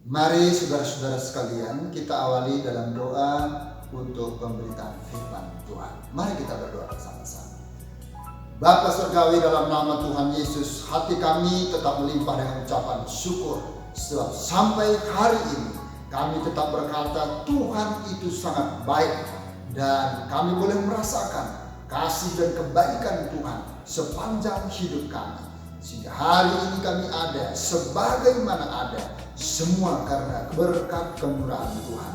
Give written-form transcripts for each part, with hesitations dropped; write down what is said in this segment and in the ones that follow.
Mari saudara-saudara sekalian, kita awali dalam doa untuk pemberitaan firman Tuhan. Mari kita berdoa bersama-sama. Bapa Surgawi, dalam nama Tuhan Yesus, hati kami tetap melimpah dengan ucapan syukur. Sebab sampai hari ini kami tetap berkata Tuhan itu sangat baik. Dan kami boleh merasakan kasih dan kebaikan Tuhan sepanjang hidup kami. Sehingga hari ini kami ada sebagaimana ada, semua karena berkat kemurahan Tuhan.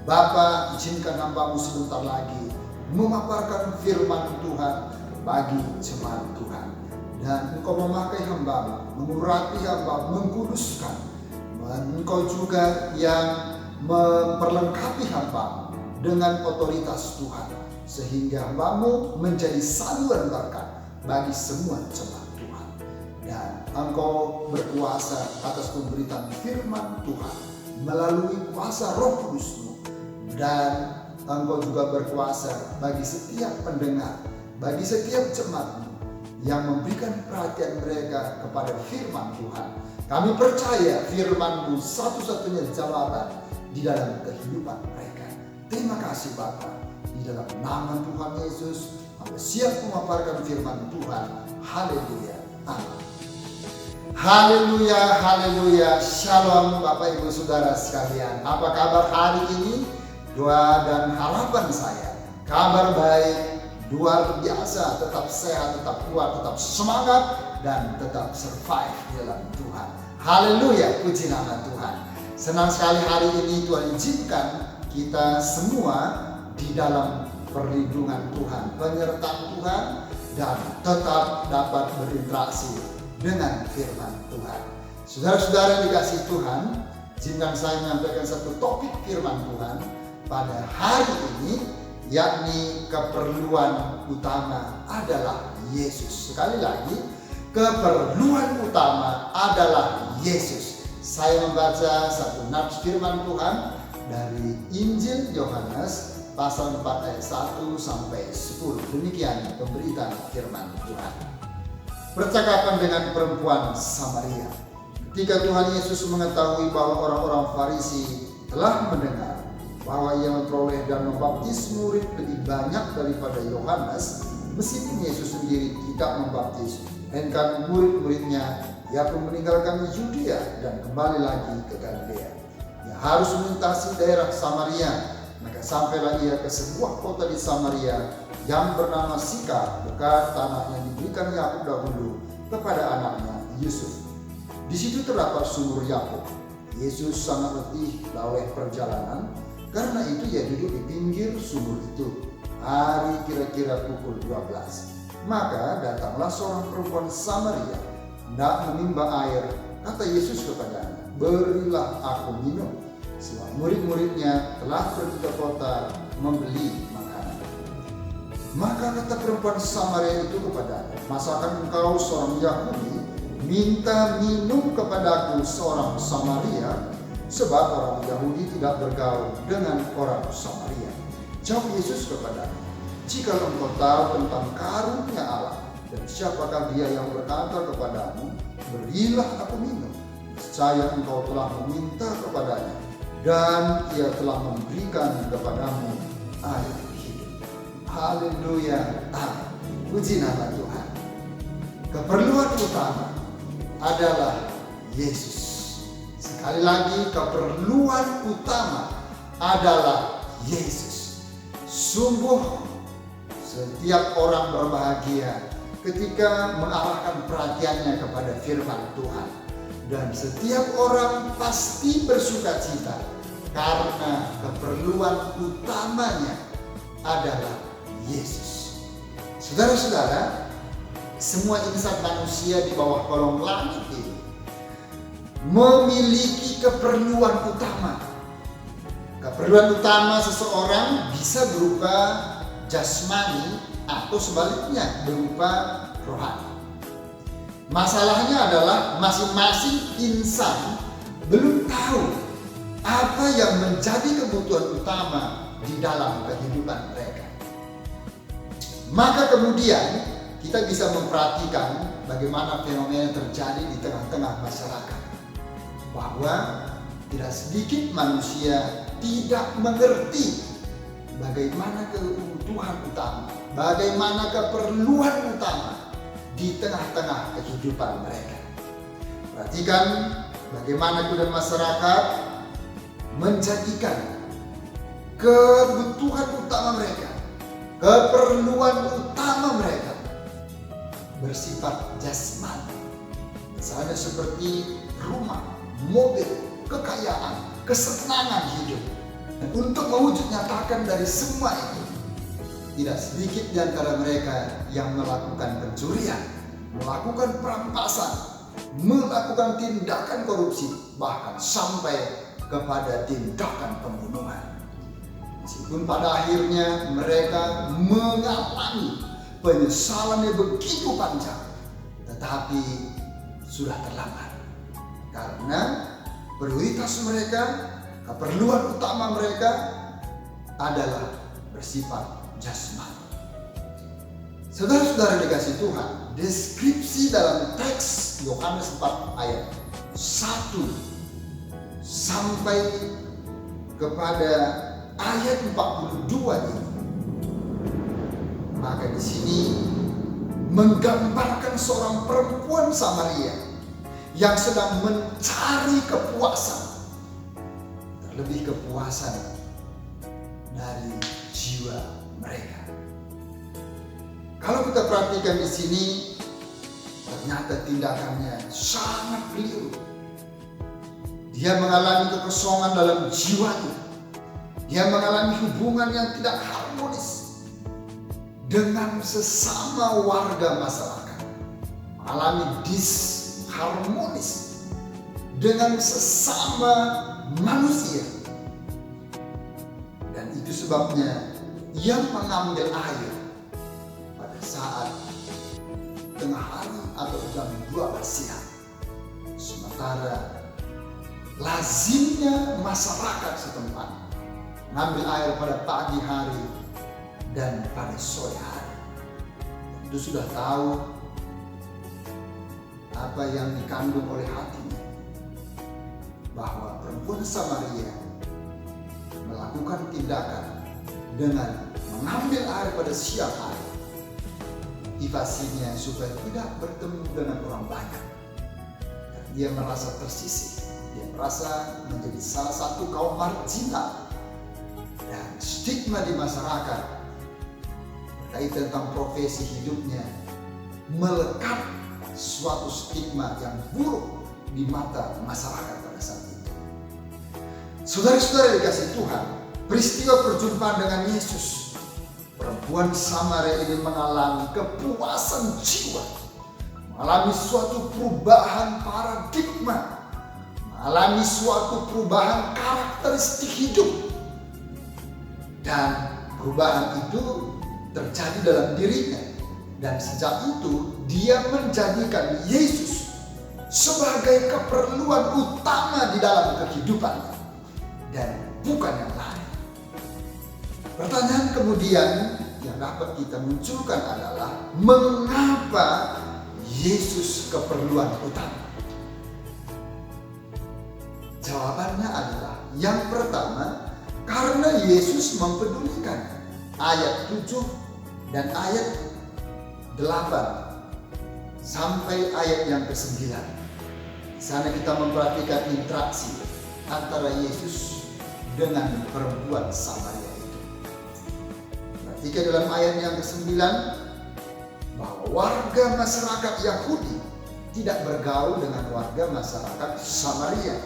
Bapa, izinkan hamba-Mu sebentar lagi memaparkan firman Tuhan bagi jemaat Tuhan. Dan Engkau memakai hamba-Mu, mengurapi hamba, mengkuduskan. Engkau juga yang memperlengkapi hamba dengan otoritas Tuhan. Sehingga hamba-Mu menjadi saluran berkat bagi semua jemaat. Dan Engkau berkuasa atas pemberitaan firman Tuhan melalui kuasa Roh Kudus-Mu. Dan Engkau juga berkuasa bagi setiap pendengar, bagi setiap jemaat-Mu yang memberikan perhatian mereka kepada firman Tuhan. Kami percaya firman-Mu satu-satunya jawaban di dalam kehidupan mereka. Terima kasih Bapa. Di dalam nama Tuhan Yesus, kami siap memaparkan firman Tuhan. Haleluya. Amin. Haleluya, haleluya. Shalom Bapak Ibu Saudara sekalian. Apa kabar hari ini? Doa dan harapan saya, kabar baik, luar biasa, tetap sehat, tetap kuat, tetap semangat, dan tetap survive dalam Tuhan. Haleluya, puji nama Tuhan. Senang sekali hari ini Tuhan izinkan kita semua di dalam perlindungan Tuhan, penyertaan Tuhan, dan tetap dapat berinteraksi dengan firman Tuhan. Saudara-saudara yang dikasihi Tuhan, izinkan saya menyampaikan satu topik firman Tuhan pada hari ini, yakni keperluan utama adalah Yesus. Sekali lagi, keperluan utama adalah Yesus. Saya membaca satu nats firman Tuhan dari Injil Yohanes pasal 4 ayat 1 sampai 10. Demikian pemberitaan firman Tuhan. Percakapan dengan perempuan Samaria. Ketika Tuhan Yesus mengetahui bahwa orang-orang Farisi telah mendengar bahwa ia memperoleh dan membaptis murid lebih banyak daripada Yohanes, meskipun Yesus sendiri tidak membaptis, melainkan murid-muridnya, ia pun meninggalkan Yudea dan kembali lagi ke Galilea. Ia harus melintasi daerah Samaria, maka sampailah ia ke sebuah kota di Samaria yang bernama Sikar, dekat tanah yang diberikan Yakub dahulu kepada anaknya Yusuf. Di situ terdapat sumur Yakub. Yesus sangat letih oleh perjalanan, karena itu ia duduk di pinggir sumur itu. Hari kira-kira pukul 12. Maka datanglah seorang perempuan Samaria hendak menimba air. Kata Yesus kepadanya, "Berilah aku minum." Sebab murid-muridnya telah pergi ke kota membeli makanan. Maka kata perempuan Samaria itu kepadanya, "Masakan engkau seorang Yahudi minta minum kepadaku seorang Samaria? Sebab orang Yahudi tidak bergaul dengan orang Samaria." Jawab Yesus kepadanya, "Jika engkau tahu tentang karunia Allah dan siapakah dia yang berkata kepadamu, berilah aku minum, niscaya engkau telah meminta kepadanya, dan ia telah memberikan kepadamu air hidup." Haleluya. Amin. Puji nama Tuhan. Keperluan utama adalah Yesus. Sekali lagi, keperluan utama adalah Yesus. Sungguh setiap orang berbahagia ketika mengarahkan perhatiannya kepada firman Tuhan. Dan setiap orang pasti bersuka cita karena keperluan utamanya adalah Yesus. Saudara-saudara, semua insan manusia di bawah kolong langit ini memiliki keperluan utama. Keperluan utama seseorang bisa berupa jasmani atau sebaliknya berupa rohani. Masalahnya adalah masing-masing insan belum tahu apa yang menjadi kebutuhan utama di dalam kehidupan mereka. Maka kemudian kita bisa memperhatikan bagaimana fenomena terjadi di tengah-tengah masyarakat. Bahwa Tidak sedikit manusia tidak mengerti bagaimana kebutuhan utama, bagaimana keperluan utama di tengah-tengah kehidupan mereka. Perhatikan bagaimana kemudian masyarakat menjadikan kebutuhan utama mereka, keperluan utama mereka bersifat jasmani. Misalnya seperti rumah, mobil, kekayaan, kesenangan hidup. Dan untuk mewujud nyatakan dari semua itu, tidak sedikit di antara mereka yang melakukan pencurian, melakukan perampasan, melakukan tindakan korupsi, bahkan sampai kepada tindakan pembunuhan. Meskipun pada akhirnya mereka mengalami penyesalan yang begitu panjang, tetapi sudah terlambat. Karena prioritas mereka, keperluan utama mereka adalah bersifat jasmani. Saudara-saudara dikasih Tuhan, deskripsi dalam teks Yohanes 4 ayat 1 sampai kepada ayat 42 ini, maka di sini menggambarkan seorang perempuan Samaria yang sedang mencari kepuasan, terlebih kepuasan dari jiwa mereka. Kalau kita perhatikan di sini, ternyata tindakannya sangat keliru. Dia mengalami kekosongan dalam jiwanya. Dia mengalami hubungan yang tidak harmonis dengan sesama warga masyarakat, mengalami disharmonis dengan sesama manusia. Dan itu sebabnya ia mengambil air pada saat tengah hari atau jam 12 siang. Sementara lazimnya masyarakat setempat mengambil air pada pagi hari dan pada sore hari. Itu sudah tahu apa yang dikandung oleh hatinya, bahwa perempuan Samaria melakukan tindakan dengan mengambil air pada siang hari, motivasinya supaya tidak bertemu dengan orang banyak. Dan dia merasa tersisih, dia merasa menjadi salah satu kaum marginal, dan stigma di masyarakat terkait tentang profesi hidupnya melekat suatu stigma yang buruk di mata masyarakat pada saat itu. Saudara-saudara dikasih Tuhan, peristiwa perjumpaan dengan Yesus, perempuan Samaria ini mengalami kepuasan jiwa, mengalami suatu perubahan paradigma, mengalami suatu perubahan karakteristik hidup. Dan perubahan itu terjadi dalam dirinya. Dan sejak itu dia menjadikan Yesus sebagai keperluan utama di dalam kehidupannya dan bukan yang lain. Pertanyaan kemudian yang dapat kita munculkan adalah, mengapa Yesus keperluan utama? Jawabannya adalah, yang pertama, karena Yesus mempedulikan. Ayat 7 dan ayat 8 sampai ayat yang ke-9. Di sana kita memperhatikan interaksi antara Yesus dengan perempuan Samaria itu. Perhatikan dalam ayat yang ke-9 bahwa warga masyarakat Yahudi tidak bergaul dengan warga masyarakat Samaria.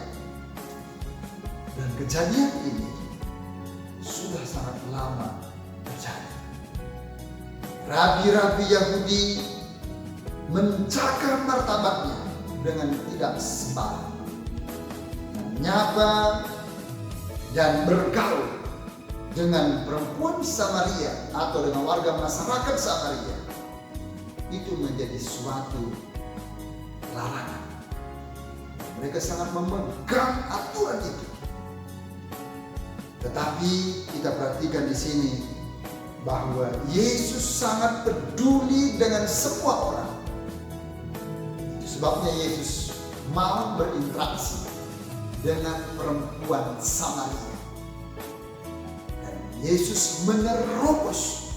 Dan kejadian ini sudah sangat lama terjadi. Rabi-rabi Yahudi menjaga martabatnya dengan tidak sembarang, menyapa dan bergaul dengan perempuan Samaria atau dengan warga masyarakat Samaria itu menjadi suatu larangan. Mereka sangat memegang aturan itu. Tetapi kita perhatikan di sini bahwa Yesus sangat peduli dengan semua orang. Itu sebabnya Yesus mau berinteraksi dengan perempuan Samaria. Dan Yesus menerobos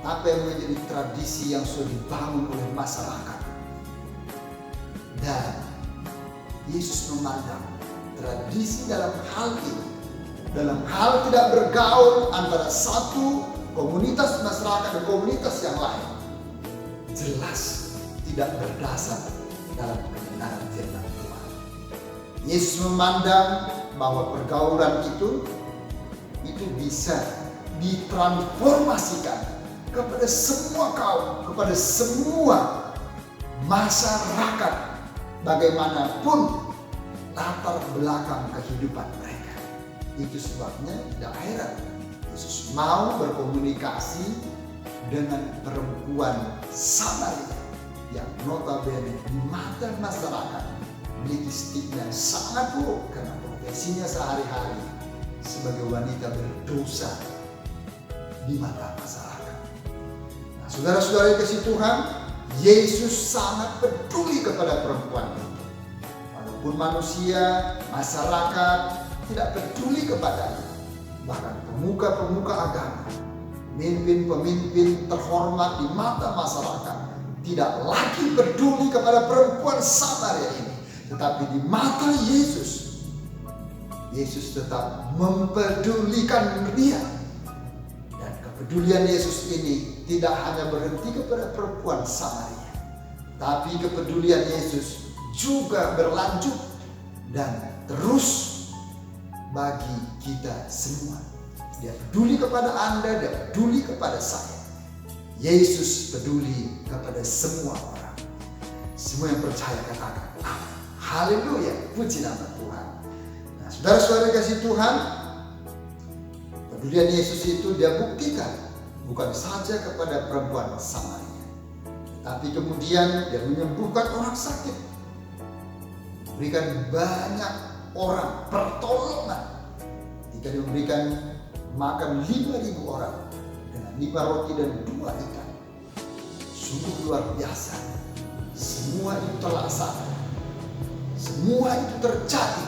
apa yang menjadi tradisi yang sudah dibangun oleh masyarakat. Dan Yesus memandang tradisi dalam hal ini, dalam hal tidak bergaul antara satu komunitas masyarakat dan komunitas yang lain, jelas tidak berdasar dalam kebenaran firman Tuhan. Yesus memandang bahwa pergaulan itu bisa ditransformasikan kepada semua kaum, kepada semua masyarakat, bagaimanapun latar belakang kehidupan mereka. Itu sebabnya tidak heran Yesus mau berkomunikasi dengan perempuan Samaria yang notabene di mata masyarakat memiliki stigma yang sangat buruk karena profesinya sehari-hari sebagai wanita berdosa di mata masyarakat. Nah, saudara-saudara kasih Tuhan, Yesus sangat peduli kepada perempuan itu. Walaupun manusia, masyarakat tidak peduli kepadanya, bahkan pemuka-pemuka agama, pemimpin-pemimpin terhormat di mata masyarakat tidak lagi peduli kepada perempuan Samaria ini. Tetapi di mata Yesus, Yesus tetap mempedulikan dia. Dan kepedulian Yesus ini tidak hanya berhenti kepada perempuan Samaria, tapi kepedulian Yesus juga berlanjut dan terus bagi kita semua. Dia peduli kepada Anda, dia peduli kepada saya. Yesus peduli kepada semua orang. Semua yang percaya katakan amin. Haleluya, puji nama Tuhan. Nah, saudara-saudara kasih Tuhan, pedulian Yesus itu dia buktikan bukan saja kepada perempuan Samaria, tapi kemudian dia menyembuhkan orang sakit, berikan banyak orang pertolongan. Ketika dia memberikan makan 5.000 orang dengan 5 roti dan 2 ikan. Sungguh luar biasa. Semua itu terlaksana. Semua itu terjadi.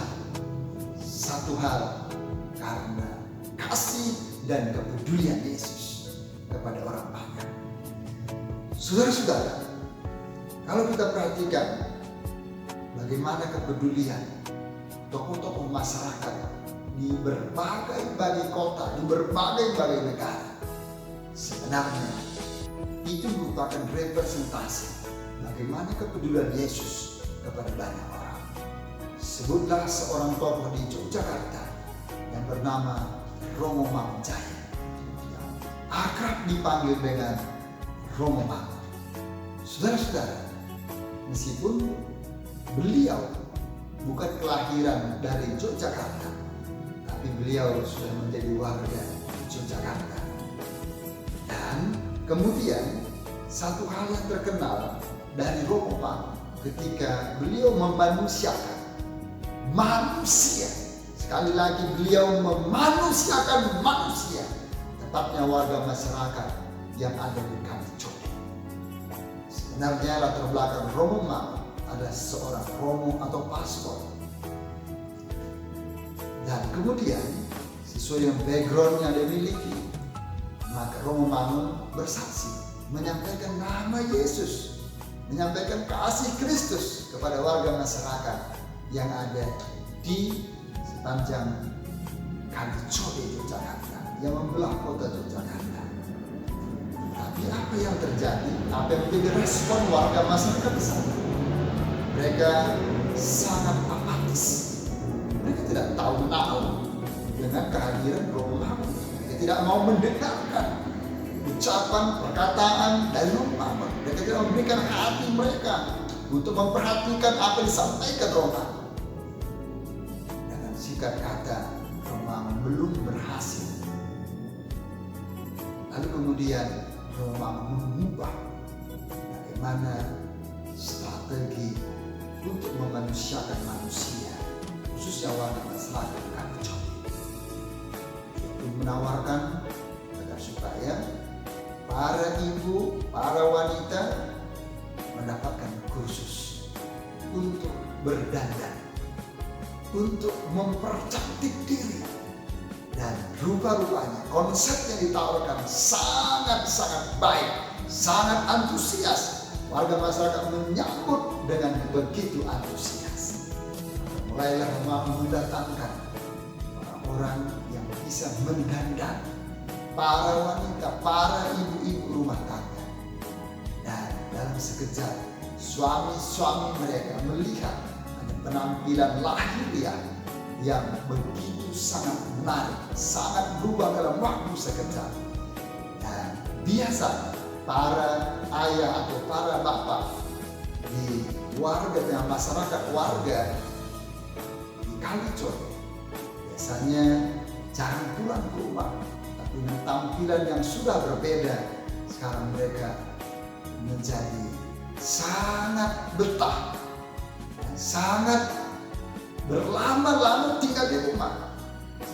Satu hal, karena kasih dan kepedulian Yesus kepada orang banyak. Saudara-saudara, kalau kita perhatikan bagaimana kepedulian tokoh-tokoh masyarakat di berbagai kota, di berbagai negara, sebenarnya itu merupakan representasi bagaimana kepedulian Yesus kepada banyak orang. Sebutlah seorang tokoh di Yogyakarta yang bernama Romo Mangunjaya, yang akrab dipanggil dengan Romo Mangun. Saudara-saudara, meskipun beliau bukan kelahiran dari Yogyakarta, tapi beliau sudah menjadi warga Yogyakarta. Dan kemudian satu hal yang terkenal dari Romo Mangun ketika beliau memanusiakan manusia. Sekali lagi beliau memanusiakan manusia, tepatnya warga masyarakat yang ada di Kalijodo. Sebenarnya latar belakang Romo Mangun adalah seorang romo atau pastor. Dan kemudian sesuai dengan background yang dia miliki, maka Romo Mangun bersaksi, menyampaikan nama Yesus, menyampaikan kasih Kristus kepada warga masyarakat yang ada di sepanjang Kalijodo Yogyakarta yang membelah kota Yogyakarta. Tapi apa yang terjadi? Apa yang menjadi respon warga masyarakat di sana? Mereka sangat apatis. Mereka tidak tahu dengan kehadiran Romo Mangun. Mereka tidak mau mendengarkan ucapan, perkataan dari Romo Mangun. Mereka tidak memberikan hati mereka untuk memperhatikan apa yang disampaikan Romo Mangun. Dengan singkat kata, Romo Mangun belum berhasil. Lalu kemudian Romo Mangun mengubah bagaimana strategi untuk memanusiakan manusia, khususnya warga masyarakat Kalijodo. Yaitu menawarkan agar supaya para ibu, para wanita mendapatkan kursus untuk berdandan, untuk mempercantik diri. Dan rupa-rupanya konsep yang ditawarkan sangat-sangat baik, sangat antusias. Warga masyarakat menyambut dengan begitu antusias. Mulailah mendatangkan orang-orang yang bisa mendandan, para wanita, para ibu-ibu rumah tangga. Dan dalam sekejap suami-suami mereka melihat ada penampilan lahiriah yang begitu sangat menarik, sangat berubah dalam waktu sekejap. Dan biasanya para ayah atau para bapak di warga dan masyarakat warga di Kalicot biasanya jarang pulang ke rumah, tapi dengan tampilan yang sudah berbeda, sekarang mereka menjadi sangat betah dan sangat berlama-lama tinggal di rumah,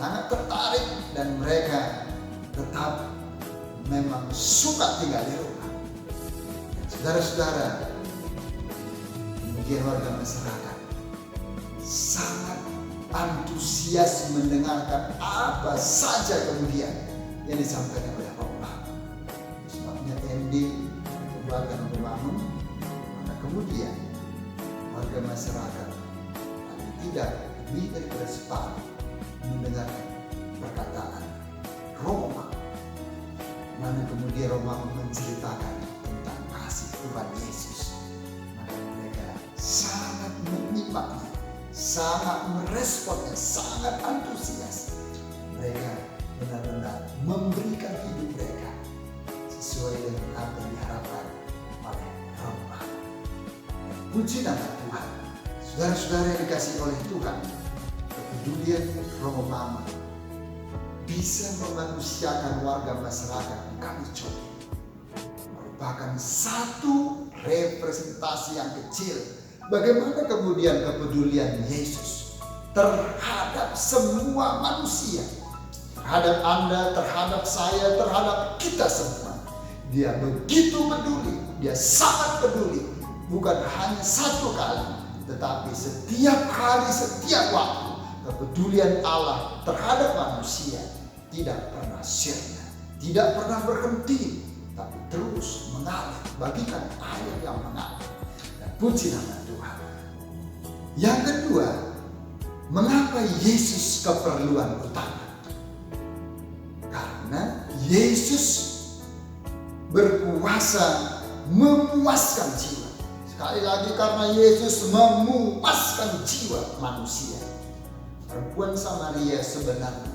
sangat tertarik, dan mereka tetap memang suka tinggal di rumah. Saudara-saudara, kemudian warga masyarakat sangat antusias mendengarkan apa saja kemudian yang disampaikan oleh Allah. Sebabnya ending warga membangun, maka kemudian warga masyarakat tidak lebih daripada separuh mendengarkan perkataan Roma, mana kemudian Roma menceritakan tentang kasih Tuhan Yesus. Maka mereka sangat menyimaknya, sangat meresponnya, sangat antusias. Mereka benar-benar memberikan hidup mereka sesuai dengan apa yang diharapkan oleh Roma. Puji nama Tuhan. Saudara-saudara yang dikasihi oleh Tuhan, kepedulian Romo Mama bisa memanusiakan warga masyarakat di Kalicot, merupakan satu representasi yang kecil bagaimana kemudian kepedulian Yesus terhadap semua manusia, terhadap Anda, terhadap saya, terhadap kita semua. Dia begitu peduli, dia sangat peduli, bukan hanya satu kali, tetapi setiap hari, setiap waktu, kepedulian Allah terhadap manusia tidak pernah sirna, tidak pernah berhenti, tapi terus mengalir, bagikan air yang mengalir. Dan puji nama Tuhan. Yang kedua, mengapa Yesus keperluan utama? Karena Yesus berkuasa memuaskan jiwa. Sekali lagi, karena Yesus memuaskan jiwa manusia. Perempuan Samaria sebenarnya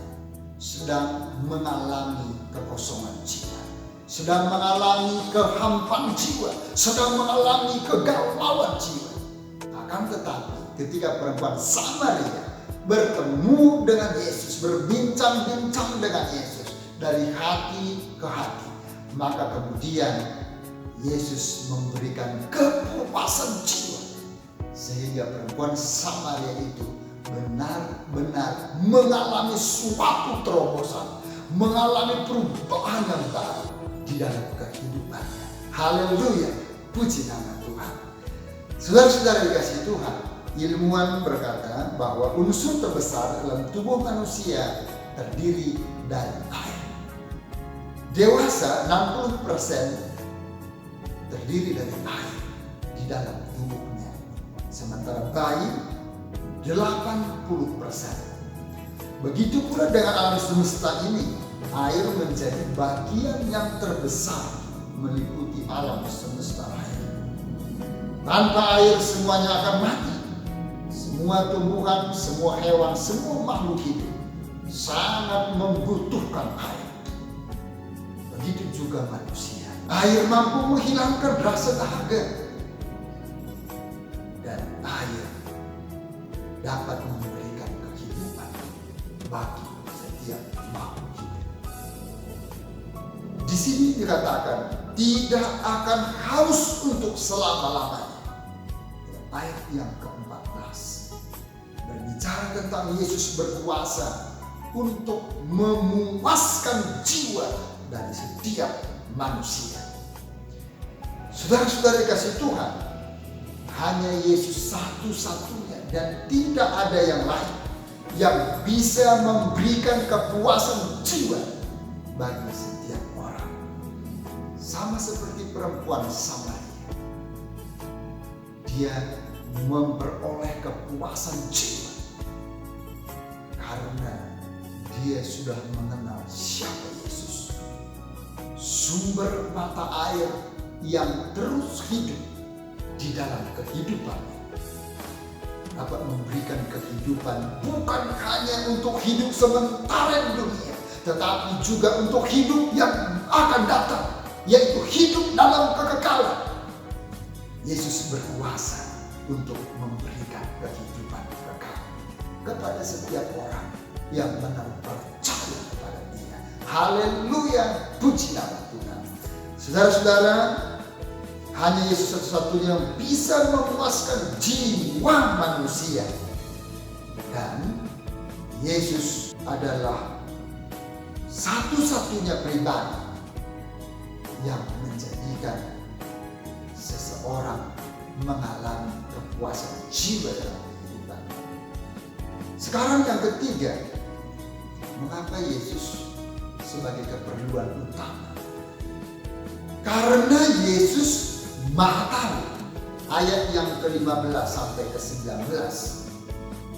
sedang mengalami kekosongan jiwa, sedang mengalami kehampaan jiwa, sedang mengalami kegalauan jiwa. Akan tetapi ketika perempuan Samaria bertemu dengan Yesus, berbincang-bincang dengan Yesus dari hati ke hati, maka kemudian Yesus memberikan kepuasan jiwa, sehingga perempuan Samaria itu benar-benar mengalami suatu terobosan, mengalami perubahan yang baru di dalam kehidupannya. Haleluya, puji nama Tuhan. Saudara-saudara dikasihi Tuhan, ilmuwan berkata bahwa unsur terbesar dalam tubuh manusia terdiri dari air. Dewasa 60% terdiri dari air di dalam tubuhnya, sementara bayi 80%. Begitu pula dengan alam semesta ini, air menjadi bagian yang terbesar meliputi alam semesta lain. Tanpa air semuanya akan mati. Semua tumbuhan, semua hewan, semua makhluk hidup sangat membutuhkan air. Begitu juga manusia. Air mampu menghilangkan rasa dahaga, dan air dapat memberikan kehidupan bagi setiap makhluk hidup. Di sini dikatakan tidak akan haus untuk selama-lamanya. Ayat yang ke-14 berbicara tentang Yesus berkuasa untuk memuaskan jiwa dari setiap manusia. Saudara-saudara dikasihi Tuhan, hanya Yesus satu-satunya dan tidak ada yang lain yang bisa memberikan kepuasan jiwa bagi setiap orang. Sama seperti perempuan Samaria, dia memperoleh kepuasan jiwa karena dia sudah mengenal siapa Yesus, sumber mata air yang terus hidup di dalam kehidupannya, dapat memberikan kehidupan bukan hanya untuk hidup sementara di dunia, tetapi juga untuk hidup yang akan datang, yaitu hidup dalam kekekalan. Yesus berkuasa untuk memberikan kehidupan kekal kepada setiap orang yang benar percaya kepada Dia. Haleluya, puji nama Tuhan. Saudara-saudara, hanya Yesus satu-satunya yang bisa memuaskan jiwa manusia. Dan Yesus adalah satu-satunya pribadi yang menjadikan seseorang mengalami kepuasan jiwa dalam kehidupan. Sekarang yang ketiga, mengapa Yesus sebagai keperluan utama? Karena Yesus Maha Tahu. Ayat yang ke-15 sampai ke-19.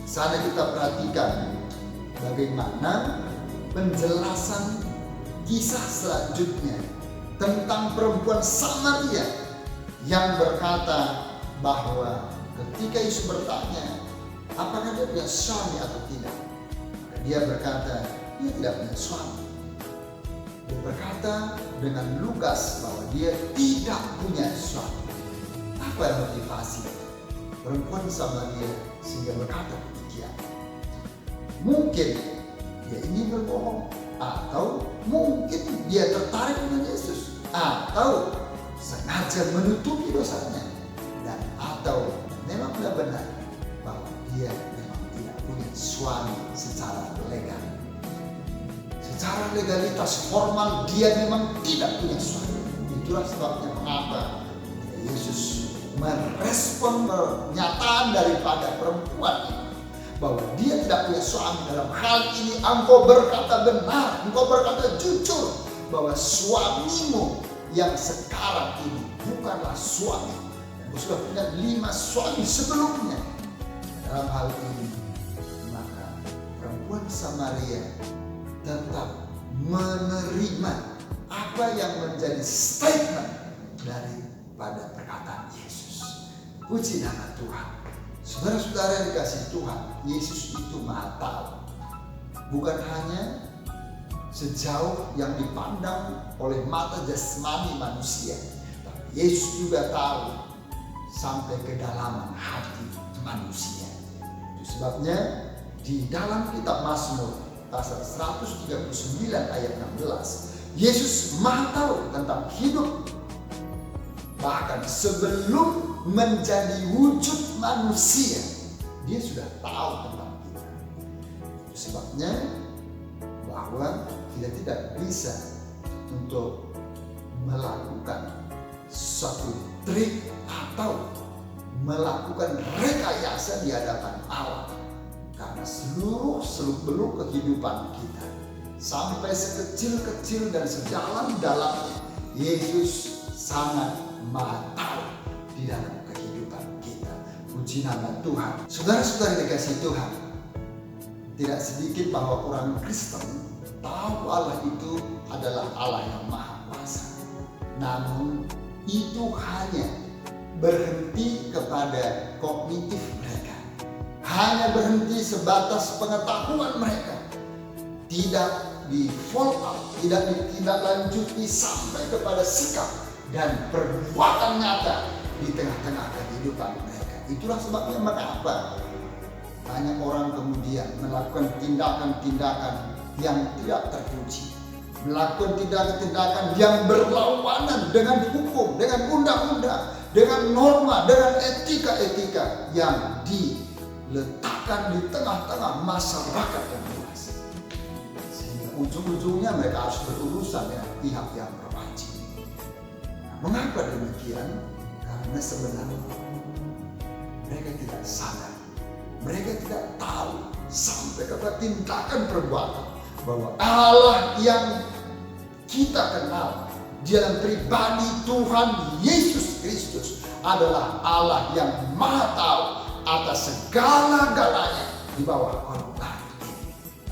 Sana kita perhatikan bagaimana penjelasan kisah selanjutnya tentang perempuan Samaria yang berkata bahwa ketika Yesus bertanya, apakah dia punya suami atau tidak? Maka dia berkata, dia tidak punya suami. Dia berkata dengan lugas bahwa dia tidak punya suami. Apa motivasi perempuan Samaria sehingga berkata demikian? Mungkin dia ingin berbohong, atau mungkin dia tertarik dengan Yesus, atau sengaja menutupi dosanya, dan atau memang benar-benar bahwa dia memang tidak punya suami secara legal. Secara legalitas formal dia memang tidak punya suami. Itulah sebabnya mengapa Yesus merespon pernyataan daripada perempuan ini bahwa dia tidak punya suami. Dalam hal ini engkau berkata benar, engkau berkata jujur bahwa suamimu yang sekarang ini bukanlah suami. Engkau sudah punya 5 suami sebelumnya. Dalam hal ini maka perempuan Samaria tetap menerima apa yang menjadi statement daripada perkataan Yesus. Puji nama Tuhan. Saudara-saudara yang dikasihi Tuhan, Yesus itu Maha Tahu. Bukan hanya sejauh yang dipandang oleh mata jasmani manusia, tapi Yesus juga tahu sampai kedalaman hati manusia. Itu sebabnya di dalam kitab Mazmur pasal 139 ayat 16, Yesus Maha Tahu tentang hidup. Bahkan sebelum menjadi wujud manusia, dia sudah tahu tentang kita. Itu sebabnya bahwa kita tidak bisa untuk melakukan suatu trik atau melakukan rekayasa di hadapan Allah. Karena seluruh seluk-beluk kehidupan kita, sampai sekecil-kecil dan sedalam-dalamnya, Yesus sangat Maha Tahu di dalam kehidupan kita. Puji nama Tuhan. Saudara-saudara dikasihi Tuhan, tidak sedikit bahwa orang Kristen tahu Allah itu adalah Allah yang Maha Kuasa. Namun itu hanya berhenti kepada kognitif mereka. Hanya berhenti sebatas pengetahuan mereka. Tidak di follow up, tidak ditindaklanjuti sampai kepada sikap dan perbuatan nyata di tengah-tengah kehidupan mereka. Itulah sebabnya mengapa banyak orang kemudian melakukan tindakan-tindakan yang tidak terpuji, melakukan tindakan-tindakan yang berlawanan dengan hukum, dengan undang-undang, dengan norma, dengan etika-etika yang diletakkan di tengah-tengah masyarakat yang luas. Sehingga ujung-ujungnya mereka harus berurusan dengan pihak yang berwajib. Mengapa demikian? Karena sebenarnya mereka tidak sadar, mereka tidak tahu sampai kepada tindakan perbuatan, bahwa Allah yang kita kenal di dalam pribadi Tuhan Yesus Kristus adalah Allah yang Maha tahu atas segala-galanya di bawah kolong langit.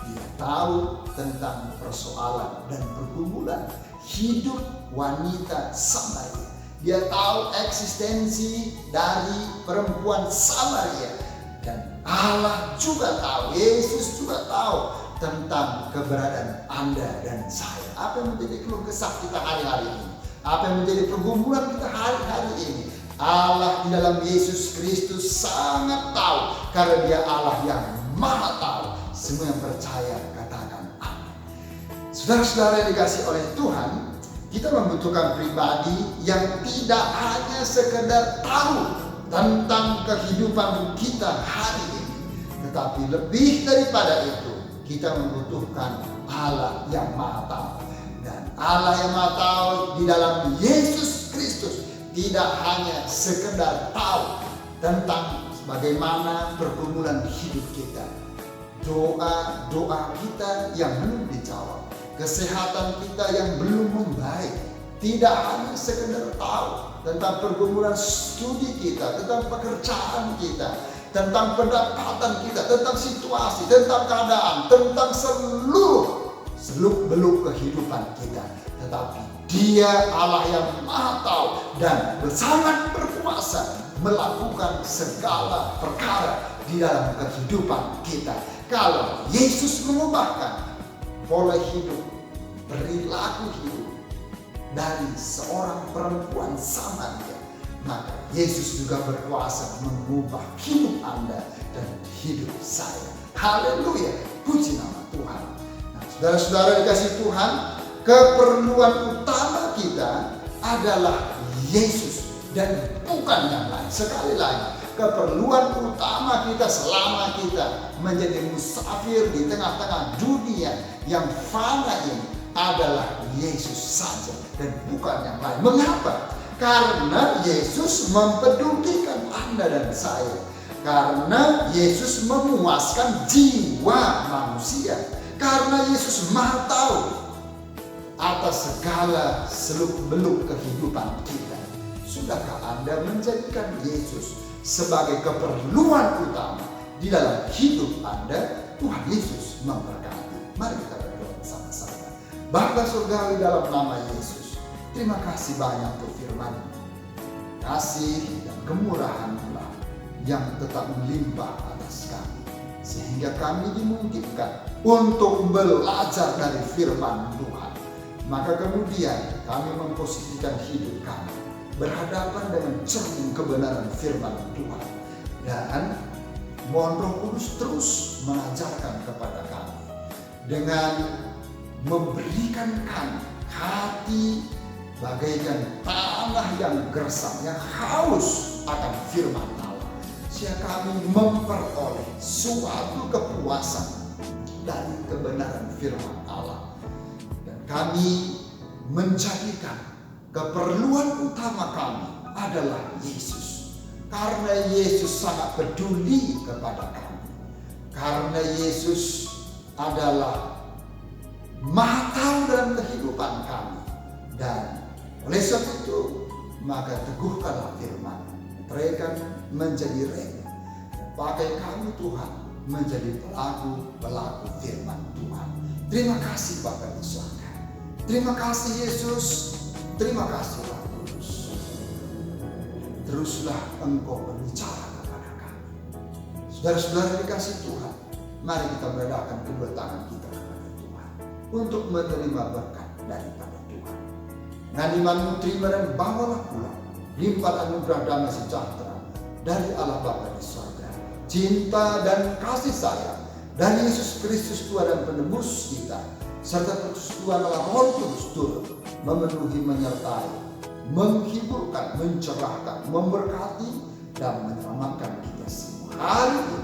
Dia tahu tentang persoalan dan pergumulan hidup wanita Samaria. Dia tahu eksistensi dari perempuan Samaria. Dan Allah juga tahu, Yesus juga tahu tentang keberadaan Anda dan saya. Apa yang menjadi keluh kesah kita hari-hari ini? Apa yang menjadi pergumulan kita hari-hari ini? Allah di dalam Yesus Kristus sangat tahu, karena Dia Allah yang Maha tahu. Semua yang percaya katakan amin. Saudara-saudara yang dikasihi oleh Tuhan, kita membutuhkan pribadi yang tidak hanya sekedar tahu tentang kehidupan kita hari ini, tetapi lebih daripada itu, kita membutuhkan Allah yang Maha tahu. Dan Allah yang Maha tahu di dalam Yesus Kristus tidak hanya sekedar tahu tentang bagaimana pergumulan hidup kita, doa-doa kita yang belum dijawab, kesehatan kita yang belum membaik, tidak hanya sekedar tahu tentang pergumulan studi kita, tentang pekerjaan kita, tentang pendapatan kita, tentang situasi, tentang keadaan, tentang seluruh seluk-beluk kehidupan kita, tetapi Dia Allah yang Maha tahu dan sangat berkuasa melakukan segala perkara di dalam kehidupan kita. Kalau Yesus mengubahkan pola hidup, perilaku hidup dari seorang perempuan Samaria, maka Yesus juga berkuasa mengubah hidup Anda dan hidup saya. Haleluya, puji nama Tuhan. Nah, saudara-saudara dikasih Tuhan, keperluan utama kita adalah Yesus dan bukan yang lain. Sekali lagi, keperluan utama kita selama kita menjadi musafir di tengah-tengah dunia yang fana ini adalah Yesus saja dan bukan yang lain. Mengapa? Karena Yesus mempedulikan Anda dan saya. Karena Yesus memuaskan jiwa manusia. Karena Yesus Maha tahu atas segala seluk-beluk kehidupan kita. Sudahkah Anda menjadikan Yesus sebagai keperluan utama di dalam hidup Anda? Tuhan Yesus memberkati. Mari kita berdoa bersama-sama. Bapa Surgawi, dalam nama Yesus, terima kasih banyak untuk firman, kasih dan kemurahan Allah yang tetap melimpah atas kami, sehingga kami dimungkinkan untuk belajar dari firman Tuhan. Maka kemudian kami memposisikan hidup kami berhadapan dengan cermin kebenaran firman Tuhan. Dan mohon Roh Kudus terus mengajarkan kepada kami dengan memberikan kami hati bagaikan tanah yang gersam, yang haus akan firman Allah, sehingga kami memperoleh suatu kepuasan dari kebenaran firman Allah. Dan kami menjadikan keperluan utama kami adalah Yesus. Karena Yesus sangat peduli kepada kami. Karena Yesus adalah Maha tahu dalam kehidupan kami. Dan oleh sebab itu, maka teguhkanlah firman. Mereka menjadi rema. Pakai kami Tuhan menjadi pelaku-pelaku firman Tuhan. Terima kasih Bapa di surga. Terima kasih Yesus. Terima kasih Roh Kudus. Teruslah Engkau berbicara kepada kami. Saudara-saudara dikasih Tuhan, mari kita meledakkan kedua tangan kita kepada Tuhan untuk menerima berkat daripada Tuhan. Dengan imanmu terima dan bawalah pulang limpah anugerah damai sejahtera dari Allah Bapa di surga, cinta dan kasih sayang dari Yesus Kristus Tuhan dan penebus kita, serta persekutuan Allah Roh Kudus turut memenuhi, menyertai, menghiburkan, mencerahkan, memberkati, dan menyelamatkan kita semua hari ini,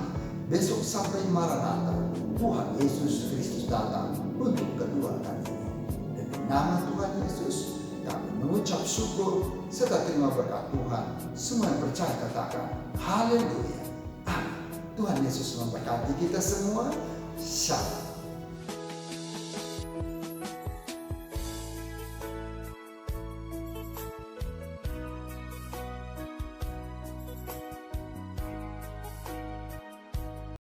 besok sampai Maranatha, Tuhan Yesus Kristus datang untuk kedua kalinya. Dan di nama Tuhan Yesus kami mengucap syukur serta terima berkat Tuhan. Semua yang percaya katakan haleluya. Amin. Tuhan Yesus memberkati kita semua. Shalom.